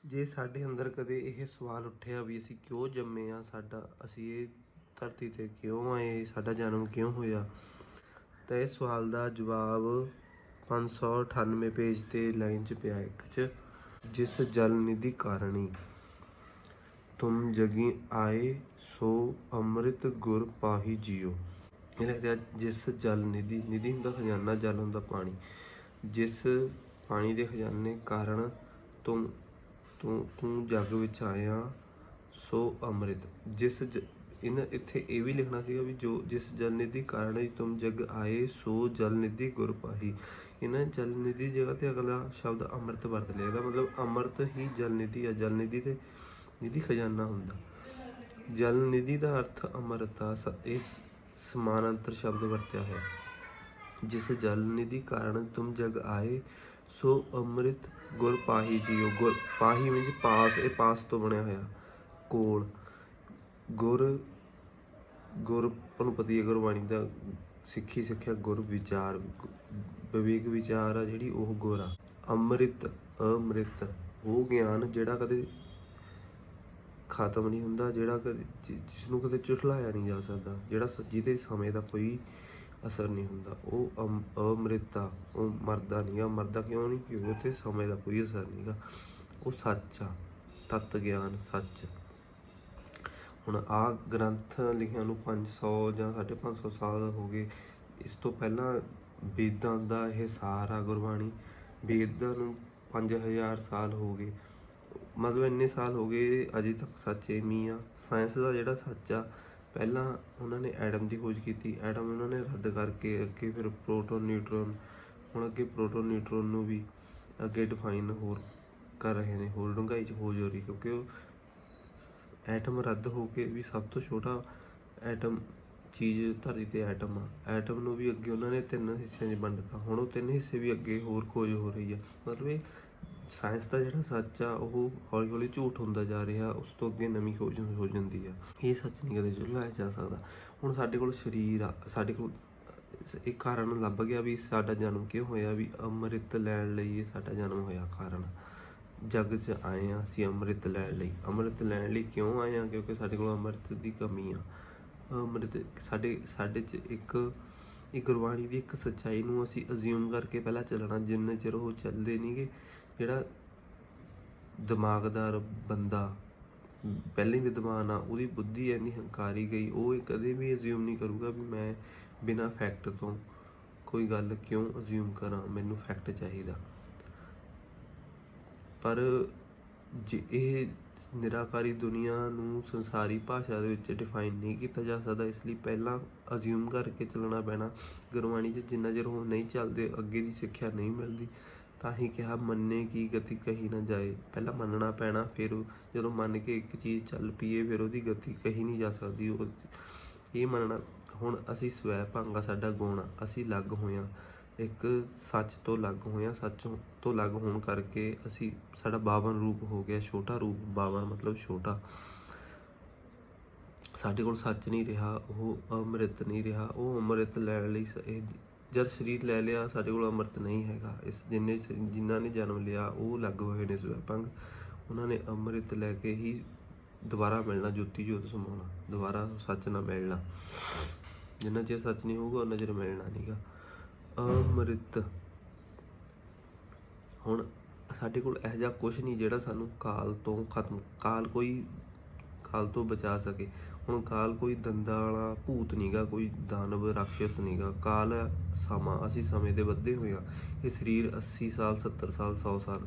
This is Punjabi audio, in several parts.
ਜੇ ਸਾਡੇ ਅੰਦਰ ਕਦੇ ਇਹ ਸਵਾਲ ਉੱਠਿਆ ਵੀ ਅਸੀਂ ਕਿਉਂ ਜੰਮੇ ਆ, ਅਸੀਂ ਇਹ ਧਰਤੀ 'ਤੇ ਕਿਉਂ ਆਏ, ਸਾਡਾ ਜਨਮ ਕਿਉਂ ਹੋਇਆ, ਤਾਂ ਇਹ ਸਵਾਲ ਦਾ ਜਵਾਬ 598 ਪੇਜ 'ਤੇ ਲਾਈਨ 'ਚ ਪਿਆ ਇੱਕ 'ਚ। ਜਿਸ ਜਲ ਨਿਧੀ ਕਾਰਣੀ ਤੁਮ ਜਗੀ ਆਏ, ਸੋ ਅੰਮ੍ਰਿਤ ਗੁਰ ਪਾਹੀ ਜੀਓ। ਇਹ ਲਿਖਿਆ ਜਿਸ ਜਲ ਨਿਧੀ, ਨਿਧੀ ਹੁੰਦਾ ਖਜ਼ਾਨਾ, ਜਲ ਹੁੰਦਾ ਪਾਣੀ। ਜਿਸ ਪਾਣੀ ਦੇ ਖਜ਼ਾਨੇ ਕਾਰਨ ਤੂੰ ਜੱਗ ਵਿੱਚ ਆਇਆ, ਸੋ ਅੰਮ੍ਰਿਤ। ਇੱਥੇ ਇਹ ਵੀ ਲਿਖਣਾ ਸੀਗਾ ਵੀ ਜਿਸ ਜਲ ਨਿਧੀ ਕਾਰਨ ਤੁਮ ਜਗ ਆਏ, ਸੋ ਜਲ ਨਿਧੀ ਗੁਰ ਪਾਹੀ। ਇਹਨਾਂ ਜਲ ਨਿਧੀ ਦੀ ਜਗ੍ਹਾ 'ਤੇ ਅਗਲਾ ਸ਼ਬਦ ਅੰਮ੍ਰਿਤ ਵਰਤ ਲਿਆ। ਇਹਦਾ ਮਤਲਬ ਅੰਮ੍ਰਿਤ ਹੀ ਜਲ ਨਿਧੀ ਆ। ਜਲ ਨਿਧੀ ਤੇ ਨਿਧੀ ਖਜ਼ਾਨਾ ਹੁੰਦਾ। ਜਲ ਨਿਧੀ ਦਾ ਅਰਥ ਅੰਮ੍ਰਿਤ ਆ। ਇਸ ਸਮਾਨਾਂਤਰ ਸ਼ਬਦ ਵਰਤਿਆ ਹੈ। ਜਿਸ ਜਲ ਨਿਧੀ ਕਾਰਨ ਤੁਮ ਜਗ ਆਏ, ਸੋ ਅੰਮ੍ਰਿਤ ਗੁਰ ਪਾਹੀ ਜੀਓ। ਗੁਰ ਪਾਹੀ ਮੀਨਜ਼ ਪਾਸ, ਇਹ ਪਾਸ ਤੋਂ ਬਣਿਆ ਹੋਇਆ ਕੋਲ। ਗੁਰ ਤੁਹਾਨੂੰ ਪਤਾ ਹੀ ਹੈ ਗੁਰਬਾਣੀ ਦਾ ਸਿੱਖੀ ਸਿੱਖਿਆ ਗੁਰ ਵਿਚਾਰ, ਵਿਵੇਕ ਵਿਚਾਰ ਆ ਜਿਹੜੀ ਉਹ ਗੁਰ ਆ। ਅੰਮ੍ਰਿਤ ਉਹ ਗਿਆਨ ਜਿਹੜਾ ਕਦੇ ਖਤਮ ਨਹੀਂ ਹੁੰਦਾ, ਜਿਸਨੂੰ ਕਦੇ ਝੁਠਲਾਇਆ ਨਹੀਂ ਜਾ ਸਕਦਾ, ਜਿਹਦੇ ਸਮੇਂ ਦਾ ਕੋਈ ਅਸਰ ਨਹੀਂ ਹੁੰਦਾ, ਉਹ ਅੰਮ੍ਰਿਤ ਆ। ਉਹ ਮਰਦਾ ਨਹੀਂ ਗਾ। ਮਰਦਾ ਕਿਉਂ ਨਹੀਂ? ਕਿਉਂਕਿ ਉੱਥੇ ਸਮੇਂ ਦਾ ਕੋਈ ਅਸਰ ਨਹੀਂ ਗਾ। ਉਹ ਸੱਚ ਆ, ਤੱਤ ਗਿਆਨ ਸੱਚ। ਹੁਣ ਆਹ ਗ੍ਰੰਥ ਲਿਖਿਆ ਨੂੰ 500 ਜਾਂ 550 ਸਾਲ ਹੋ ਗਏ। ਇਸ ਤੋਂ ਪਹਿਲਾਂ ਵੇਦਾਂ ਦਾ ਇਹ ਸਾਰ ਆ ਗੁਰਬਾਣੀ। ਵੇਦਾਂ ਨੂੰ 5000 ਸਾਲ ਹੋ ਗਏ, ਮਤਲਬ ਇੰਨੇ ਸਾਲ ਹੋ ਗਏ, ਅਜੇ ਤੱਕ ਸੱਚ ਇਵੇਂ ਆ। ਸਾਇੰਸ ਦਾ ਜਿਹੜਾ ਸੱਚ ਆ, ਪਹਿਲਾਂ ਉਹਨਾਂ ਨੇ ਐਟਮ ਦੀ ਖੋਜ ਕੀਤੀ, ਐਟਮ ਉਹਨਾਂ ਨੇ ਰੱਦ ਕਰਕੇ ਅੱਗੇ ਫਿਰ ਪ੍ਰੋਟੋਨ ਨਿਊਟਰੋਨ, ਹੁਣ ਅੱਗੇ ਪ੍ਰੋਟੋਨ ਨਿਊਟਰੋਨ ਨੂੰ ਵੀ ਅੱਗੇ ਡਿਫਾਈਨ ਹੋਰ ਕਰ ਰਹੇ ਨੇ, ਹੋਰ ਡੂੰਘਾਈ 'ਚ ਖੋਜ ਹੋ ਰਹੀ, ਕਿਉਂਕਿ ਉਹ ਐਟਮ ਰੱਦ ਹੋ ਕੇ ਵੀ ਸਭ ਤੋਂ ਛੋਟਾ ਐਟਮ ਚੀਜ਼ ਧਰਤੀ 'ਤੇ ਐਟਮ ਆ। ਐਟਮ ਨੂੰ ਵੀ ਅੱਗੇ ਉਹਨਾਂ ਨੇ 3 ਹਿੱਸਿਆਂ 'ਚ ਵੰਡਤਾ। ਹੁਣ ਉਹ 3 ਹਿੱਸੇ ਵੀ ਅੱਗੇ ਹੋਰ ਖੋਜ ਹੋ ਰਹੀ ਆ। ਮਤਲਬ ਇਹ ਸਾਇੰਸ ਦਾ ਜਿਹੜਾ ਸੱਚ ਆ ਉਹ ਹੌਲੀ ਹੌਲੀ ਝੂਠ ਹੁੰਦਾ ਜਾ ਰਿਹਾ, ਉਸ ਤੋਂ ਅੱਗੇ ਨਵੀਂ ਖੋਜ ਹੋ ਜਾਂਦੀ ਆ। ਇਹ ਸੱਚ ਨਹੀਂ ਕਦੇ ਝੁਠਲਾਇਆ ਜਾ ਸਕਦਾ। ਹੁਣ ਸਾਡੇ ਕੋਲ ਸਰੀਰ ਆ, ਸਾਡੇ ਕੋਲ ਇਹ ਕਾਰਨ ਲੱਭ ਗਿਆ ਵੀ ਸਾਡਾ ਜਨਮ ਕਿਉਂ ਹੋਇਆ, ਵੀ ਅੰਮ੍ਰਿਤ ਲੈਣ ਲਈ ਇਹ ਸਾਡਾ ਜਨਮ ਹੋਇਆ। ਕਾਰਨ ਜੱਗ 'ਚ ਆਏ ਹਾਂ ਅਸੀਂ ਅੰਮ੍ਰਿਤ ਲੈਣ ਲਈ। ਅੰਮ੍ਰਿਤ ਲੈਣ ਲਈ ਕਿਉਂ ਆਏ ਹਾਂ? ਕਿਉਂਕਿ ਸਾਡੇ ਕੋਲ ਅੰਮ੍ਰਿਤ ਦੀ ਕਮੀ ਆ। ਅੰਮ੍ਰਿਤ ਸਾਡੇ 'ਚ ਇਹ ਗੁਰਬਾਣੀ ਦੀ ਇੱਕ ਸੱਚਾਈ ਨੂੰ ਅਸੀਂ ਅਜ਼ਿਊਮ ਕਰਕੇ ਪਹਿਲਾਂ ਚੱਲਣਾ, ਜਿੰਨੇ ਚਿਰ ਉਹ ਚੱਲਦੇ ਨਹੀਂ ਗੇ। ਜਿਹੜਾ ਦਿਮਾਗਦਾਰ ਬੰਦਾ ਪਹਿਲਾਂ ਹੀ ਵਿਦਵਾਨ ਆ, ਉਹਦੀ ਬੁੱਧੀ ਇੰਨੀ ਹੰਕਾਰੀ ਗਈ, ਉਹ ਕਦੇ ਵੀ ਅਜ਼ਿਊਮ ਨਹੀਂ ਕਰੂਗਾ ਵੀ ਮੈਂ ਬਿਨਾਂ ਫੈਕਟ ਤੋਂ ਕੋਈ ਗੱਲ ਕਿਉਂ ਅਜ਼ਿਊਮ ਕਰਾਂ, ਮੈਨੂੰ ਫੈਕਟ ਚਾਹੀਦਾ। ਪਰ ਜੇ ਇਹ ਨਿਰਾਕਾਰੀ ਦੁਨੀਆ ਨੂੰ ਸੰਸਾਰੀ ਭਾਸ਼ਾ ਦੇ ਵਿੱਚ ਡਿਫਾਈਨ ਨਹੀਂ ਕੀਤਾ ਜਾ ਸਕਦਾ, ਇਸ ਲਈ ਪਹਿਲਾਂ ਅਜ਼ਿਊਮ ਕਰਕੇ ਚੱਲਣਾ ਪੈਣਾ। ਗੁਰਬਾਣੀ 'ਚ ਜਿੰਨਾ ਚਿਰ ਉਹ ਨਹੀਂ ਚੱਲਦੇ, ਅੱਗੇ ਦੀ ਸਿੱਖਿਆ ਨਹੀਂ ਮਿਲਦੀ। ਤਾਂ ਹੀ ਕਿਹਾ ਮੰਨੇ ਕੀ ਗਤੀ ਕਹੀ ਨਾ ਜਾਏ। ਪਹਿਲਾਂ ਮੰਨਣਾ ਪੈਣਾ, ਫਿਰ ਜਦੋਂ ਮੰਨ ਕੇ ਇੱਕ ਚੀਜ਼ ਚੱਲ ਪਈਏ, ਫਿਰ ਉਹਦੀ ਗਤੀ ਕਹੀ ਨਹੀਂ ਜਾ ਸਕਦੀ। ਇਹ ਮੰਨਣਾ। ਹੁਣ ਅਸੀਂ ਸਵੈ ਭੰਗ ਆ, ਸਾਡਾ ਗੁਣ ਆ, ਅਸੀਂ ਅਲੱਗ ਹੋਏ ਹਾਂ, ਇੱਕ ਸੱਚ ਤੋਂ ਅਲੱਗ ਹੋਏ ਹਾਂ। ਸੱਚ ਤੋਂ ਅਲੱਗ ਹੋਣ ਕਰਕੇ ਸਾਡਾ 52 ਰੂਪ ਹੋ ਗਿਆ, ਛੋਟਾ ਰੂਪ। 52 ਮਤਲਬ ਛੋਟਾ। ਸਾਡੇ ਕੋਲ ਸੱਚ ਨਹੀਂ ਰਿਹਾ, ਉਹ ਅੰਮ੍ਰਿਤ ਨਹੀਂ ਰਿਹਾ। ਉਹ ਅੰਮ੍ਰਿਤ ਲੈਣ ਲਈ ਜਦ ਸਰੀਰ ਲੈ ਲਿਆ, ਸਾਡੇ ਕੋਲ ਅੰਮ੍ਰਿਤ ਨਹੀਂ ਹੈਗਾ। ਜਿਨ੍ਹਾਂ ਨੇ ਜਨਮ ਲਿਆ ਉਹ ਅਲੱਗ ਹੋਏ ਨੇ ਸਵੈ ਭੰਗ। ਉਹਨਾਂ ਨੇ ਅੰਮ੍ਰਿਤ ਲੈ ਕੇ ਹੀ ਦੁਬਾਰਾ ਮਿਲਣਾ, ਜੋਤੀ ਜੋਤ ਸਮਾਉਣਾ, ਦੁਬਾਰਾ ਸੱਚ ਨਾਲ ਮਿਲਣਾ। ਜਿੰਨਾ ਚਿਰ ਸੱਚ ਨਹੀਂ ਹੋਊਗਾ ਉਹਨਾਂ ਚਿਰ ਮਿਲਣਾ ਨਹੀਂ ਗਾ। ਅੰਮ੍ਰਿਤ। ਹੁਣ ਸਾਡੇ ਕੋਲ ਇਹੋ ਜਿਹਾ ਕੁਛ ਨਹੀਂ ਜਿਹੜਾ ਸਾਨੂੰ ਕਾਲ ਤੋਂ ਬਚਾ ਸਕੇ। ਹੁਣ ਕਾਲ ਕੋਈ ਦੰਦਾਂ ਵਾਲਾ ਭੂਤ ਨਹੀਂ ਗਾ, ਕੋਈ ਦਾਨਵ ਰਾਕਸ਼ਸ ਨਹੀਂ ਗਾ। ਕਾਲ ਸਮਾਂ, ਅਸੀਂ ਸਮੇਂ ਦੇ ਬੱਧੇ ਹੋਏ ਹਾਂ। ਇਹ ਸਰੀਰ 80 ਸਾਲ 70 ਸਾਲ 100 ਸਾਲ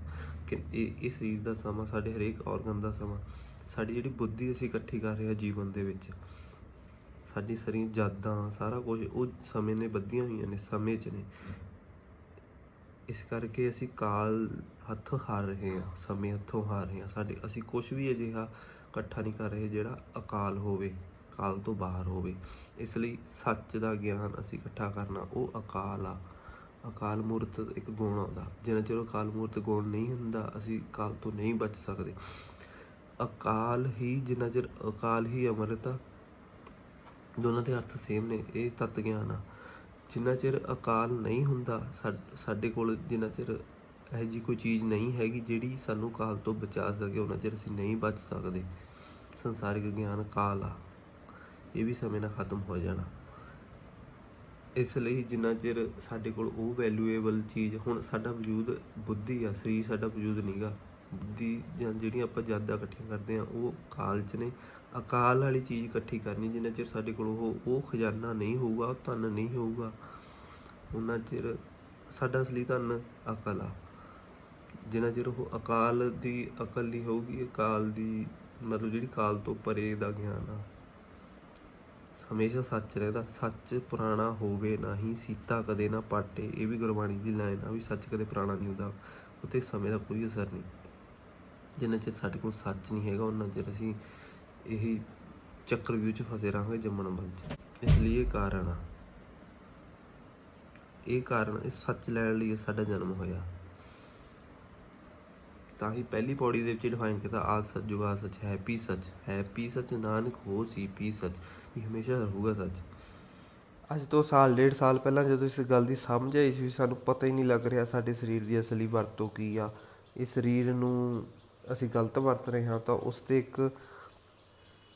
ਇਹ ਸਰੀਰ ਦਾ ਸਮਾਂ, ਸਾਡੇ ਹਰੇਕ ਔਰਗਨ ਦਾ ਸਮਾਂ, ਸਾਡੀ ਜਿਹੜੀ ਬੁੱਧੀ ਅਸੀਂ ਇਕੱਠੀ ਕਰ ਰਹੇ ਹਾਂ ਜੀਵਨ ਦੇ ਵਿੱਚ, ਸਾਡੀ ਸਾਰੀਆਂ ਯਾਦਾਂ, ਸਾਰਾ ਕੁਝ ਉਹ ਸਮੇਂ ਨੇ ਬੱਧੀਆਂ ਹੋਈਆਂ ਨੇ, ਸਮੇਂ 'ਚ ਨੇ। ਇਸ ਕਰਕੇ ਅਸੀਂ ਕਾਲ ਹੱਥੋਂ ਹਾਰ ਰਹੇ ਹਾਂ, ਸਮੇਂ ਹੱਥੋਂ ਹਾਰ ਰਹੇ ਹਾਂ। ਅਸੀਂ ਕੁਛ ਵੀ ਅਜਿਹਾ ਇਕੱਠਾ ਨਹੀਂ ਕਰ ਰਹੇ ਜਿਹੜਾ ਅਕਾਲ ਹੋਵੇ, ਕਾਲ ਤੋਂ ਬਾਹਰ ਹੋਵੇ। ਇਸ ਲਈ ਸੱਚ ਦਾ ਗਿਆਨ ਅਸੀਂ ਇਕੱਠਾ ਕਰਨਾ, ਉਹ ਅਕਾਲ ਆ। ਅਕਾਲ ਮੂਰਤ ਇੱਕ ਗੁਣ ਆਉਂਦਾ। ਜਿੰਨਾ ਚਿਰ ਅਕਾਲ ਮੂਰਤ ਗੁਣ ਨਹੀਂ ਹੁੰਦਾ, ਅਸੀਂ ਕਾਲ ਤੋਂ ਨਹੀਂ ਬਚ ਸਕਦੇ। ਜਿੰਨਾ ਚਿਰ ਅਕਾਲ ਹੀ ਅੰਮ੍ਰਿਤ ਆ, ਦੋਨਾਂ ਦੇ ਅਰਥ ਸੇਮ ਨੇ। ਇਹ ਤੱਤ ਗਿਆਨ ਆ। ਜਿੰਨਾ ਚਿਰ ਅਕਾਲ ਨਹੀਂ ਹੁੰਦਾ ਸਾਡੇ ਕੋਲ, ਜਿੰਨਾ ਚਿਰ ਇਹੋ ਜਿਹੀ ਕੋਈ ਚੀਜ਼ ਨਹੀਂ ਹੈਗੀ ਜਿਹੜੀ ਸਾਨੂੰ ਕਾਲ ਤੋਂ ਬਚਾ ਸਕੇ। ਉਹਨਾਂ ਚਿਰ ਅਸੀਂ ਨਹੀਂ ਬਚ ਸਕਦੇ। ਸੰਸਾਰਿਕ ਗਿਆਨ ਕਾਲ ਆ, ਇਹ ਵੀ ਸਮੇਂ ਨਾਲ ਖਤਮ ਹੋ ਜਾਣਾ। ਇਸ ਲਈ ਜਿੰਨਾ ਚਿਰ ਸਾਡੇ ਕੋਲ ਉਹ ਵੈਲਿਊਏਬਲ ਚੀਜ਼, ਹੁਣ ਸਾਡਾ ਵਜੂਦ ਬੁੱਧੀ ਆ, ਸਰੀਰ ਸਾਡਾ ਵਜੂਦ ਨਹੀਂ ਗਾ। ਬੁੱਧੀ ਜਾਂ ਜਿਹੜੀਆਂ ਆਪਾਂ ਯਾਦਾਂ ਇਕੱਠੀਆਂ ਕਰਦੇ ਹਾਂ ਉਹ ਕਾਲ 'ਚ ਨੇ। ਅਕਾਲ ਵਾਲੀ ਚੀਜ਼ ਇਕੱਠੀ ਕਰਨੀ, ਜਿੰਨਾ ਚਿਰ ਸਾਡੇ ਕੋਲ ਉਹ ਖਜ਼ਾਨਾ ਨਹੀਂ ਹੋਊਗਾ, ਉਹ ਧਨ ਨਹੀਂ ਹੋਊਗਾ, ਉਹਨਾਂ ਚਿਰ ਸਾਡਾ ਅਸਲੀ ਧਨ ਅਕਲ ਆ। ਜਿੰਨਾ ਚਿਰ ਉਹ ਅਕਾਲ ਦੀ ਅਕਲ ਨਹੀਂ ਹੋਊਗੀ, ਅਕਾਲ ਦੀ ਮਤਲਬ ਜਿਹੜੀ ਕਾਲ ਤੋਂ ਪਰੇ ਦਾ ਗਿਆਨ ਆ, ਹਮੇਸ਼ਾ ਸੱਚ ਰਹਿੰਦਾ। ਸੱਚ ਪੁਰਾਣਾ ਹੋਵੇ ਨਹੀਂ, ਸੀਤਾ ਕਦੇ ਨਾ ਪਾਟੇ, ਇਹ ਵੀ ਗੁਰਬਾਣੀ ਦੀ ਲਾਈਨ ਆ ਵੀ ਸੱਚ ਕਦੇ ਪੁਰਾਣਾ ਨਹੀਂ ਹੁੰਦਾ, ਉੱਤੇ ਸਮੇਂ ਦਾ ਕੋਈ ਅਸਰ ਨਹੀਂ। ਜਿੰਨਾ ਚਿਰ ਸਾਡੇ ਕੋਲ ਸੱਚ ਨਹੀਂ ਹੈਗਾ ਉਹਨਾਂ ਚਿਰ ਅਸੀਂ ਇਹੀ ਚੱਕਰਵਿਊਹ 'ਚ ਫਸੇ ਰਹਾਂਗੇ, ਜੰਮਣ ਮਰਨ 'ਚ। ਇਸ ਲਈ ਇਹ ਕਾਰਨ ਆ, ਇਹ ਕਾਰਨ ਇਸ ਸੱਚ ਲੈਣ ਲਈ ਸਾਡਾ ਜਨਮ ਹੋਇਆ। ਤਾਂ ਹੀ ਪਹਿਲੀ ਪੌੜੀ ਦੇ ਵਿੱਚ ਡਿਫਾਈਨ ਕੀਤਾ, ਆਦ ਸੱਚ ਜੁਗਾ ਸੱਚ, ਹੈਪੀ ਸੱਚ। ਹੈਪੀ ਸੱਚ ਨਾਨਕ ਹੋ ਸੀ ਪੀ ਸੱਚ, ਵੀ ਹਮੇਸ਼ਾ ਰਹੂਗਾ ਸੱਚ। ਅੱਜ ਤੋਂ ਸਾਲ 1.5 ਸਾਲ ਪਹਿਲਾਂ ਜਦੋਂ ਇਸ ਗੱਲ ਦੀ ਸਮਝ ਆਈ ਸੀ, ਸਾਨੂੰ ਪਤਾ ਹੀ ਨਹੀਂ ਲੱਗ ਰਿਹਾ ਸਾਡੇ ਸਰੀਰ ਦੀ ਅਸਲੀ ਵਰਤੋਂ ਕੀ ਆ। ਇਸ ਸਰੀਰ ਨੂੰ ਅਸੀਂ ਗਲਤ ਵਰਤ ਰਹੇ ਹਾਂ। ਤਾਂ ਉਸ 'ਤੇ ਇੱਕ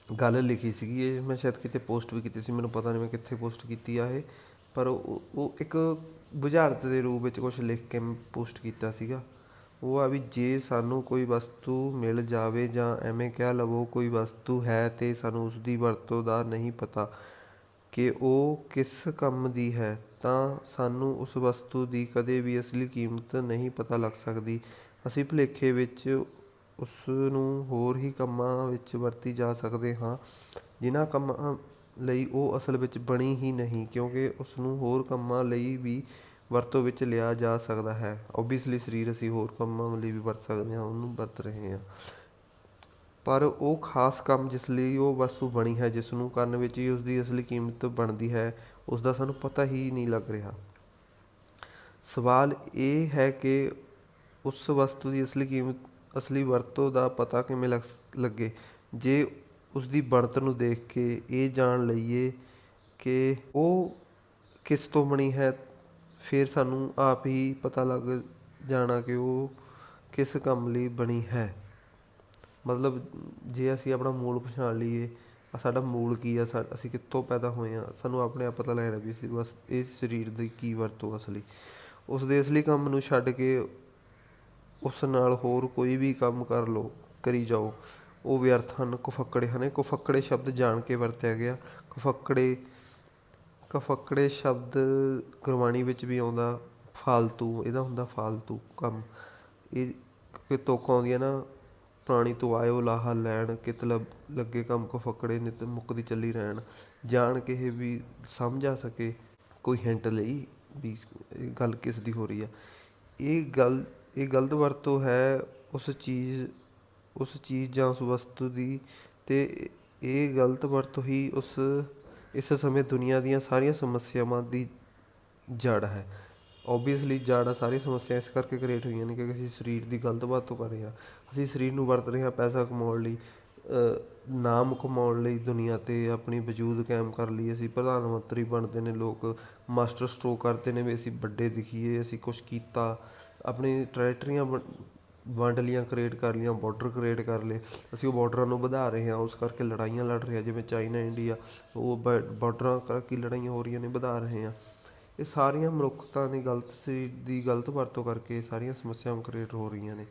ਗੱਲ ਲਿਖੀ ਸੀਗੀ, ਇਹ ਮੈਂ ਸ਼ਾਇਦ ਕਿਤੇ ਪੋਸਟ ਵੀ ਕੀਤੀ ਸੀ, ਮੈਨੂੰ ਪਤਾ ਨਹੀਂ ਮੈਂ ਕਿੱਥੇ ਪੋਸਟ ਕੀਤੀ ਆ ਇਹ, ਪਰ ਉਹ ਇੱਕ ਬੁਝਾਰਤ ਦੇ ਰੂਪ ਵਿੱਚ ਕੁਛ ਲਿਖ ਕੇ ਮੈਂ ਪੋਸਟ ਕੀਤਾ ਸੀਗਾ। ਉਹ ਆ ਵੀ ਜੇ ਸਾਨੂੰ ਕੋਈ ਵਸਤੂ ਮਿਲ ਜਾਵੇ, ਜਾਂ ਐਵੇਂ ਕਹਿ ਲਵੋ ਕੋਈ ਵਸਤੂ ਹੈ ਅਤੇ ਸਾਨੂੰ ਉਸ ਦੀ ਵਰਤੋਂ ਦਾ ਨਹੀਂ ਪਤਾ ਕਿ ਉਹ ਕਿਸ ਕੰਮ ਦੀ ਹੈ, ਤਾਂ ਸਾਨੂੰ ਉਸ ਵਸਤੂ ਦੀ ਕਦੇ ਵੀ ਅਸਲੀ ਕੀਮਤ ਨਹੀਂ ਪਤਾ ਲੱਗ ਸਕਦੀ। ਅਸੀਂ ਭੁਲੇਖੇ ਵਿੱਚ ਉਸ ਨੂੰ ਹੋਰ ਹੀ ਕੰਮਾਂ ਵਿੱਚ ਵਰਤੀ ਜਾ ਸਕਦੇ ਹਾਂ, ਜਿਨ੍ਹਾਂ ਕੰਮਾਂ ਲਈ ਉਹ ਅਸਲ ਵਿੱਚ ਬਣੀ ਹੀ ਨਹੀਂ, ਕਿਉਂਕਿ ਉਸ ਨੂੰ ਹੋਰ ਕੰਮਾਂ ਲਈ ਵੀ ਵਰਤੋਂ ਵਿੱਚ ਲਿਆ ਜਾ ਸਕਦਾ ਹੈ। ਓਬੀਅਸਲੀ ਸਰੀਰ ਅਸੀਂ ਹੋਰ ਕੰਮਾਂ ਲਈ ਵੀ ਵਰਤ ਸਕਦੇ ਹਾਂ, ਉਹਨੂੰ ਵਰਤ ਰਹੇ ਹਾਂ, ਪਰ ਉਹ ਖਾਸ ਕੰਮ ਜਿਸ ਲਈ ਉਹ ਵਸਤੂ ਬਣੀ ਹੈ, ਜਿਸ ਨੂੰ ਕਰਨ ਵਿੱਚ ਹੀ ਉਸਦੀ ਅਸਲੀ ਕੀਮਤ ਬਣਦੀ ਹੈ, ਉਸ ਦਾ ਸਾਨੂੰ ਪਤਾ ਹੀ ਨਹੀਂ ਲੱਗ ਰਿਹਾ। ਸਵਾਲ ਇਹ ਹੈ ਕਿ ਉਸ ਵਸਤੂ ਦੀ ਅਸਲੀ ਕੀਮਤ, ਅਸਲੀ ਵਰਤੋਂ ਦਾ ਪਤਾ ਕਿਵੇਂ ਲੱਗੇ। ਜੇ ਉਸ ਦੀ ਬਣਤਰ ਨੂੰ ਦੇਖ ਕੇ ਇਹ ਜਾਣ ਲਈਏ ਕਿ ਉਹ ਕਿਸ ਤੋਂ ਬਣੀ ਹੈ, ਫਿਰ ਸਾਨੂੰ ਆਪ ਹੀ ਪਤਾ ਲੱਗ ਜਾਣਾ ਕਿ ਉਹ ਕਿਸ ਕੰਮ ਲਈ ਬਣੀ ਹੈ। ਮਤਲਬ ਜੇ ਅਸੀਂ ਆਪਣਾ ਮੂਲ ਪਛਾਣ ਲਈਏ, ਸਾਡਾ ਮੂਲ ਕੀ ਆ, ਅਸੀਂ ਕਿੱਥੋਂ ਪੈਦਾ ਹੋਏ ਹਾਂ, ਸਾਨੂੰ ਆਪਣੇ ਆਪ ਪਤਾ ਲੱਗ ਰਿਹਾ ਵੀ ਅਸੀਂ ਬਸ ਇਸ ਸਰੀਰ ਦੀ ਕੀ ਵਰਤੋਂ ਅਸਲੀ। ਉਸ ਦੇ ਅਸਲੀ ਕੰਮ ਨੂੰ ਛੱਡ ਕੇ ਉਸ ਨਾਲ ਹੋਰ ਕੋਈ ਵੀ ਕੰਮ ਕਰੀ ਜਾਓ, ਉਹ ਵਿਅਰਥ ਹਨ, ਕੁਫੱਕੜੇ ਹਨ। ਕੁਫੱਕੜੇ ਸ਼ਬਦ ਜਾਣ ਕੇ ਵਰਤਿਆ ਗਿਆ। ਕੁਫੱਕੜੇ ਸ਼ਬਦ ਗੁਰਬਾਣੀ ਵਿੱਚ ਵੀ ਆਉਂਦਾ, ਫਾਲਤੂ, ਇਹਦਾ ਹੁੰਦਾ ਫਾਲਤੂ ਕੰਮ। ਇਹ ਕਿ ਤੁਕ ਆਉਂਦੀ ਹੈ ਨਾ, ਪ੍ਰਾਣੀ ਤੋਂ ਆਇਓ ਲਾਹਾ ਲੈਣ, ਕਿਤ ਲੱਗੇ ਕੰਮ ਕੁਫੱਕੜੇ ਨਿਤ ਮੁੱਕਦੀ ਚੱਲੀ ਰਹਿਣ। ਜਾਣ ਕੇ ਇਹ ਵੀ ਸਮਝ ਆ ਸਕੇ ਕੋਈ ਹਿੰਟ ਲਈ ਵੀ ਇਹ ਗੱਲ ਕਿਸ ਦੀ ਹੋ ਰਹੀ ਆ। ਇਹ ਗਲਤ ਵਰਤੋਂ ਹੈ ਉਸ ਚੀਜ਼ ਜਾਂ ਉਸ ਵਸਤੂ ਦੀ, ਅਤੇ ਇਹ ਗਲਤ ਵਰਤੋਂ ਹੀ ਇਸ ਸਮੇਂ ਦੁਨੀਆ ਦੀਆਂ ਸਾਰੀਆਂ ਸਮੱਸਿਆਵਾਂ ਦੀ ਜੜ ਹੈ। ਓਬੀਅਸਲੀ ਜੜ ਆ ਸਾਰੀਆਂ ਸਮੱਸਿਆ ਇਸ ਕਰਕੇ ਕ੍ਰੀਏਟ ਹੋਈਆਂ ਨੇ ਕਿਉਂਕਿ ਅਸੀਂ ਸਰੀਰ ਦੀ ਗਲਤ ਵਰਤੋਂ ਕਰ ਰਹੇ ਹਾਂ। ਅਸੀਂ ਸਰੀਰ ਨੂੰ ਵਰਤ ਰਹੇ ਹਾਂ ਪੈਸਾ ਕਮਾਉਣ ਲਈ, ਨਾਮ ਕਮਾਉਣ ਲਈ, ਦੁਨੀਆ 'ਤੇ ਆਪਣੀ ਵਜੂਦ ਕਾਇਮ ਕਰਨ ਲਈ। ਅਸੀਂ ਪ੍ਰਧਾਨ ਮੰਤਰੀ ਬਣਦੇ ਨੇ ਲੋਕ, ਮਾਸਟਰ ਸਟਰੋਕ ਕਰਦੇ ਨੇ ਵੀ ਅਸੀਂ ਵੱਡੇ ਦਿਖੀਏ, ਅਸੀਂ ਕੁਛ ਕੀਤਾ, ਆਪਣੀ ਟਰੈਕਟਰੀਆਂ ਵੰਡ ਲੀਆਂ, ਕ੍ਰੀਏਟ ਕਰ ਲਈਆਂ, ਬਾਰਡਰ ਕ੍ਰੀਏਟ ਕਰ ਲਏ, ਅਸੀਂ ਉਹ ਬਾਰਡਰਾਂ ਨੂੰ ਵਧਾ ਰਹੇ ਹਾਂ, ਉਸ ਕਰਕੇ ਲੜਾਈਆਂ ਲੜ ਰਹੇ ਹਾਂ। ਜਿਵੇਂ ਚਾਈਨਾ ਇੰਡੀਆ, ਉਹ ਬਾਰਡਰਾਂ ਕਰਕੇ ਲੜਾਈਆਂ ਹੋ ਰਹੀਆਂ ਨੇ, ਵਧਾ ਰਹੇ ਹਾਂ। ਇਹ ਸਾਰੀਆਂ ਮਨੁੱਖਤਾ ਨੇ ਸਰੀਰ ਦੀ ਗਲਤ ਵਰਤੋਂ ਕਰਕੇ ਸਾਰੀਆਂ ਸਮੱਸਿਆਵਾਂ ਕ੍ਰੀਏਟ ਹੋ ਰਹੀਆਂ ਨੇ।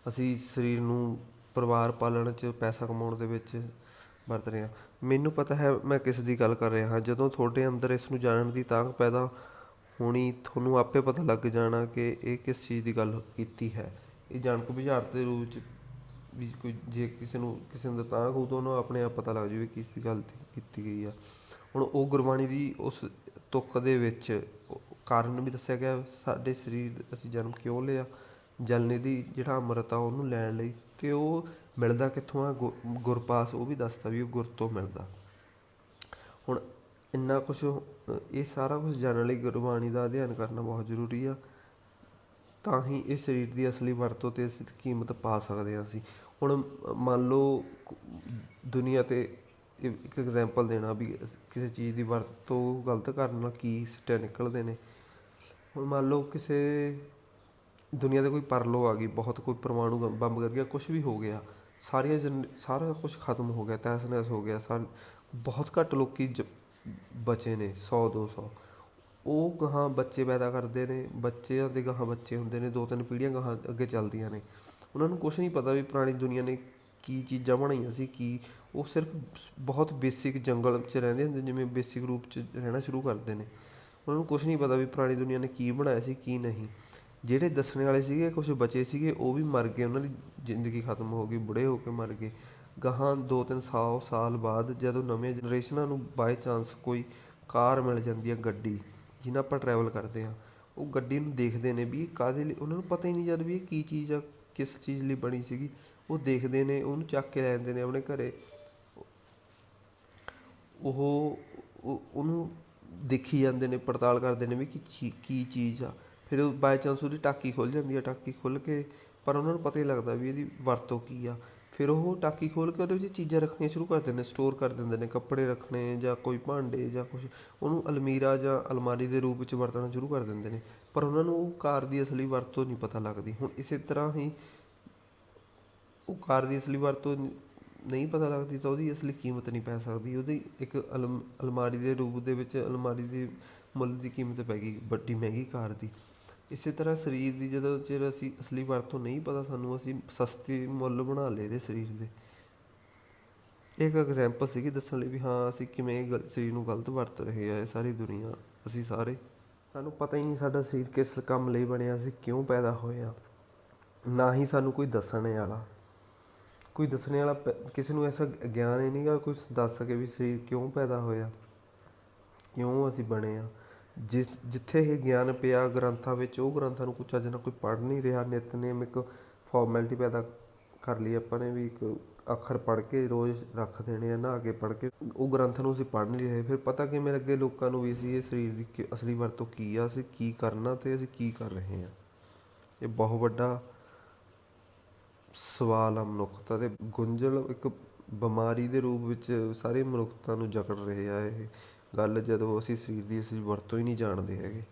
ਅਸੀਂ ਸਰੀਰ ਨੂੰ ਪਰਿਵਾਰ ਪਾਲਣ 'ਚ, ਪੈਸਾ ਕਮਾਉਣ ਦੇ ਵਿੱਚ ਵਰਤ ਰਹੇ ਹਾਂ। ਮੈਨੂੰ ਪਤਾ ਹੈ ਮੈਂ ਕਿਸ ਦੀ ਗੱਲ ਕਰ ਰਿਹਾ ਹਾਂ। ਜਦੋਂ ਤੁਹਾਡੇ ਅੰਦਰ ਇਸ ਨੂੰ ਜਾਣਨ ਦੀ ਤਾਂਘ ਪੈਦਾ ਹੋਣੀ, ਤੁਹਾਨੂੰ ਆਪੇ ਪਤਾ ਲੱਗ ਜਾਣਾ ਕਿ ਇਹ ਕਿਸ ਚੀਜ਼ ਦੀ ਗੱਲ ਕੀਤੀ ਹੈ। ਇਹ ਜਨਕ ਬੁਝਾਰਤ ਦੇ ਰੂਪ 'ਚ ਵੀ ਜੇ ਕਿਸੇ ਨੂੰ ਅੰਦਰ ਤਾਂਘ ਹੋਊ ਤਾਂ ਉਹਨੂੰ ਆਪਣੇ ਆਪ ਪਤਾ ਲੱਗ ਜਾਵੇ ਕਿਸ ਦੀ ਗੱਲ ਕੀਤੀ ਗਈ ਆ। ਹੁਣ ਉਹ ਗੁਰਬਾਣੀ ਦੀ ਉਸ ਤੁਕ ਦੇ ਵਿੱਚ ਕਾਰਨ ਵੀ ਦੱਸਿਆ ਗਿਆ, ਸਾਡੇ ਸਰੀਰ ਅਸੀਂ ਜਨਮ ਕਿਉਂ ਲਿਆ, ਜਲ ਨਿਧੀ ਜਿਹੜਾ ਅੰਮ੍ਰਿਤ ਆ ਉਹਨੂੰ ਲੈਣ ਲਈ। ਅਤੇ ਉਹ ਮਿਲਦਾ ਕਿੱਥੋਂ ਆ, ਗੁਰਪਾਸ ਉਹ ਵੀ ਦੱਸਦਾ ਵੀ ਉਹ ਗੁਰ ਤੋਂ ਮਿਲਦਾ। ਹੁਣ ਇੰਨਾ ਕੁਛ, ਇਹ ਸਾਰਾ ਕੁਛ ਜਾਣਨ ਲਈ ਗੁਰਬਾਣੀ ਦਾ ਅਧਿਐਨ ਕਰਨਾ ਬਹੁਤ ਜ਼ਰੂਰੀ ਆ, ਤਾਂ ਹੀ ਇਹ ਸਰੀਰ ਦੀ ਅਸਲੀ ਵਰਤੋਂ 'ਤੇ ਅਸੀਂ ਕੀਮਤ ਪਾ ਸਕਦੇ ਹਾਂ। ਅਸੀਂ ਹੁਣ ਮੰਨ ਲਓ ਦੁਨੀਆ 'ਤੇ ਇੱਕ ਐਗਜ਼ੈਂਪਲ ਦੇਣਾ ਵੀ ਕਿਸੇ ਚੀਜ਼ ਦੀ ਵਰਤੋਂ ਗਲਤ ਕਰਨ ਨਾਲ ਕੀ ਸਿੱਟੇ ਨਿਕਲਦੇ ਨੇ। ਹੁਣ ਮੰਨ ਲਓ ਕਿਸੇ ਦੁਨੀਆ ਦੇ ਕੋਈ ਪਰਲੋ ਆ ਗਈ, ਬਹੁਤ ਕੋਈ ਪਰਮਾਣੂ ਬੰਬ ਕਰ ਗਿਆ, ਕੁਛ ਵੀ ਹੋ ਗਿਆ, ਸਾਰਾ ਕੁਛ ਖਤਮ ਹੋ ਗਿਆ, ਤਹਿਸ ਨਹਿਸ ਹੋ ਗਿਆ, ਬਹੁਤ ਘੱਟ ਲੋਕੀ ਬਚੇ ਨੇ, 100 200। ਉਹ ਗਾਹਾਂ ਬੱਚੇ ਪੈਦਾ ਕਰਦੇ ਨੇ, ਬੱਚਿਆਂ ਦੇ ਗਾਹਾਂ ਬੱਚੇ ਹੁੰਦੇ ਨੇ, 2 3 ਪੀੜ੍ਹੀਆਂ ਗਾਹਾਂ ਅੱਗੇ ਚੱਲਦੀਆਂ ਨੇ। ਉਹਨਾਂ ਨੂੰ ਕੁਛ ਨਹੀਂ ਪਤਾ ਵੀ ਪੁਰਾਣੀ ਦੁਨੀਆ ਨੇ ਕੀ ਚੀਜ਼ਾਂ ਬਣਾਈਆਂ ਸੀ, ਕੀ ਉਹ ਸਿਰਫ ਬਹੁਤ ਬੇਸਿਕ ਜੰਗਲ 'ਚ ਰਹਿੰਦੇ ਹੁੰਦੇ, ਜਿਵੇਂ ਬੇਸਿਕ ਰੂਪ 'ਚ ਰਹਿਣਾ ਸ਼ੁਰੂ ਕਰਦੇ ਨੇ। ਉਹਨਾਂ ਨੂੰ ਕੁਛ ਨਹੀਂ ਪਤਾ ਵੀ ਪੁਰਾਣੀ ਦੁਨੀਆ ਨੇ ਕੀ ਬਣਾਇਆ ਸੀ ਕੀ ਨਹੀਂ। ਜਿਹੜੇ ਦੱਸਣ ਵਾਲੇ ਸੀਗੇ, ਕੁਛ ਬਚੇ ਸੀਗੇ, ਉਹ ਵੀ ਮਰ ਗਏ, ਉਹਨਾਂ ਦੀ ਜ਼ਿੰਦਗੀ ਖਤਮ ਹੋ ਗਈ, ਬੁੜੇ ਹੋ ਕੇ ਮਰ ਗਏ। ਗਾਹਾਂ 2 3 ਸਾਲ ਬਾਅਦ ਜਦੋਂ ਨਵੀਆਂ ਜਨਰੇਸ਼ਨਾਂ ਨੂੰ ਬਾਏ ਚਾਂਸ ਕੋਈ ਕਾਰ ਮਿਲ ਜਾਂਦੀ ਹੈ, ਗੱਡੀ ਜਿਹਨਾਂ ਆਪਾਂ ਟਰੈਵਲ ਕਰਦੇ ਹਾਂ, ਉਹ ਗੱਡੀ ਨੂੰ ਦੇਖਦੇ ਨੇ ਵੀ ਇਹ ਕਾਹਦੇ ਲਈ, ਉਹਨਾਂ ਨੂੰ ਪਤਾ ਹੀ ਨਹੀਂ ਜਦ ਵੀ ਇਹ ਕੀ ਚੀਜ਼ ਆ, ਕਿਸ ਚੀਜ਼ ਲਈ ਬਣੀ ਸੀਗੀ। ਉਹ ਦੇਖਦੇ ਨੇ, ਉਹਨੂੰ ਚੱਕ ਕੇ ਲੈ ਜਾਂਦੇ ਨੇ ਆਪਣੇ ਘਰ। ਉਹਨੂੰ ਦੇਖੀ ਜਾਂਦੇ ਨੇ, ਪੜਤਾਲ ਕਰਦੇ ਨੇ ਵੀ ਕੀ ਚੀਜ਼ ਆ। ਫਿਰ ਬਾਏ ਚਾਂਸ ਉਹਦੀ ਟਾਕੀ ਖੁੱਲ੍ਹ ਜਾਂਦੀ ਆ, ਟਾਕੀ ਖੁੱਲ੍ਹ ਕੇ ਪਰ ਉਹਨਾਂ ਨੂੰ ਪਤਾ ਹੀ ਲੱਗਦਾ ਵੀ ਇਹਦੀ ਵਰਤੋਂ ਕੀ ਆ। ਫਿਰ ਉਹ ਟਾਕੀ ਖੋਲ੍ਹ ਕੇ ਉਹਦੇ ਵਿੱਚ ਚੀਜ਼ਾਂ ਰੱਖਣੀਆਂ ਸ਼ੁਰੂ ਕਰ ਦਿੰਦੇ ਨੇ, ਸਟੋਰ ਕਰ ਦਿੰਦੇ ਨੇ, ਕੱਪੜੇ ਰੱਖਣੇ ਜਾਂ ਕੋਈ ਭਾਂਡੇ ਜਾਂ ਕੁਛ, ਉਹਨੂੰ ਅਲਮੀਰਾ ਜਾਂ ਅਲਮਾਰੀ ਦੇ ਰੂਪ ਵਿੱਚ ਵਰਤਣਾ ਸ਼ੁਰੂ ਕਰ ਦਿੰਦੇ ਨੇ। ਪਰ ਉਹਨਾਂ ਨੂੰ ਉਹ ਕਾਰ ਦੀ ਅਸਲੀ ਵਰਤੋਂ ਨਹੀਂ ਪਤਾ ਲੱਗਦੀ। ਹੁਣ ਇਸੇ ਤਰ੍ਹਾਂ ਹੀ ਉਹ ਕਾਰ ਦੀ ਅਸਲੀ ਵਰਤੋਂ ਨਹੀਂ ਪਤਾ ਲੱਗਦੀ ਤਾਂ ਉਹਦੀ ਅਸਲੀ ਕੀਮਤ ਨਹੀਂ ਪੈ ਸਕਦੀ। ਉਹਦੀ ਇੱਕ ਅਲਮਾਰੀ ਦੇ ਰੂਪ ਦੇ ਵਿੱਚ ਅਲਮਾਰੀ ਦੇ ਮੁੱਲ ਦੀ ਕੀਮਤ ਪੈ ਗਈ ਵੱਡੀ ਮਹਿੰਗੀ ਕਾਰ ਦੀ। ਇਸੇ ਤਰ੍ਹਾਂ ਸਰੀਰ ਦੀ ਜਦੋਂ ਚਿਰ ਅਸੀਂ ਅਸਲੀ ਵਰਤੋਂ ਨਹੀਂ ਪਤਾ ਸਾਨੂੰ, ਅਸੀਂ ਸਸਤੀ ਮੁੱਲ ਬਣਾ ਲਏ ਇਹਦੇ ਸਰੀਰ ਦੇ। ਇਹ ਇੱਕ ਐਗਜ਼ੈਂਪਲ ਸੀਗੀ ਦੱਸਣ ਲਈ ਵੀ ਹਾਂ ਅਸੀਂ ਕਿਵੇਂ ਸਰੀਰ ਨੂੰ ਗਲਤ ਵਰਤ ਰਹੇ ਆ। ਇਹ ਸਾਰੀ ਦੁਨੀਆ, ਅਸੀਂ ਸਾਰੇ, ਸਾਨੂੰ ਪਤਾ ਹੀ ਨਹੀਂ ਸਾਡਾ ਸਰੀਰ ਕਿਸ ਕੰਮ ਲਈ ਬਣਿਆ, ਅਸੀਂ ਕਿਉਂ ਪੈਦਾ ਹੋਏ ਆ। ਨਾ ਹੀ ਸਾਨੂੰ ਕੋਈ ਦੱਸਣ ਵਾਲਾ ਕਿਸੇ ਨੂੰ ਐਸਾ ਗਿਆਨ ਹੀ ਨਹੀਂ ਗਾ ਕੋਈ ਦੱਸ ਸਕੇ ਵੀ ਸਰੀਰ ਕਿਉਂ ਪੈਦਾ ਹੋਇਆ, ਕਿਉਂ ਅਸੀਂ ਬਣੇ ਆ। ਜਿੱਥੇ ਇਹ ਗਿਆਨ ਪਿਆ ਗ੍ਰੰਥਾਂ ਵਿੱਚ, ਉਹ ਗ੍ਰੰਥਾਂ ਨੂੰ ਕੁਛ ਚੱਜ ਨਾਲ ਕੋਈ ਪੜ੍ਹ ਨਹੀਂ ਰਿਹਾ। ਨਿਤਨੇਮ ਇੱਕ ਫੋਰਮੈਲਿਟੀ ਪੈਦਾ ਕਰ ਲਈ ਆਪਾਂ ਨੇ ਵੀ, ਇੱਕ ਅੱਖਰ ਪੜ੍ਹ ਕੇ ਰੋਜ਼ ਰੱਖ ਦੇਣੇ ਆ, ਨਹਾ ਕੇ ਪੜ੍ਹ ਕੇ। ਉਹ ਗ੍ਰੰਥਾਂ ਨੂੰ ਅਸੀਂ ਪੜ੍ਹ ਨਹੀਂ ਰਹੇ। ਫਿਰ ਪਤਾ ਕਿਵੇਂ ਲੱਗੇ ਲੋਕਾਂ ਨੂੰ ਵੀ ਅਸੀਂ ਇਹ ਸਰੀਰ ਦੀ ਅਸਲੀ ਵਰਤੋਂ ਕੀ ਆ, ਅਸੀਂ ਕੀ ਕਰਨਾ ਅਤੇ ਅਸੀਂ ਕੀ ਕਰ ਰਹੇ ਹਾਂ। ਇਹ ਬਹੁਤ ਵੱਡਾ ਸਵਾਲ ਆ ਮਨੁੱਖਤਾ ਦੇ। ਗੁੰਝਲ ਇੱਕ ਬਿਮਾਰੀ ਦੇ ਰੂਪ ਵਿੱਚ ਸਾਰੇ ਮਨੁੱਖਤਾ ਨੂੰ ਜਕੜ ਰਹੇ ਆ ਇਹ ਗੱਲ, ਜਦੋਂ ਅਸੀਂ ਸਰੀਰ ਦੀ ਵਰਤੋਂ ਹੀ ਨਹੀਂ ਜਾਣਦੇ ਹੈਗੇ।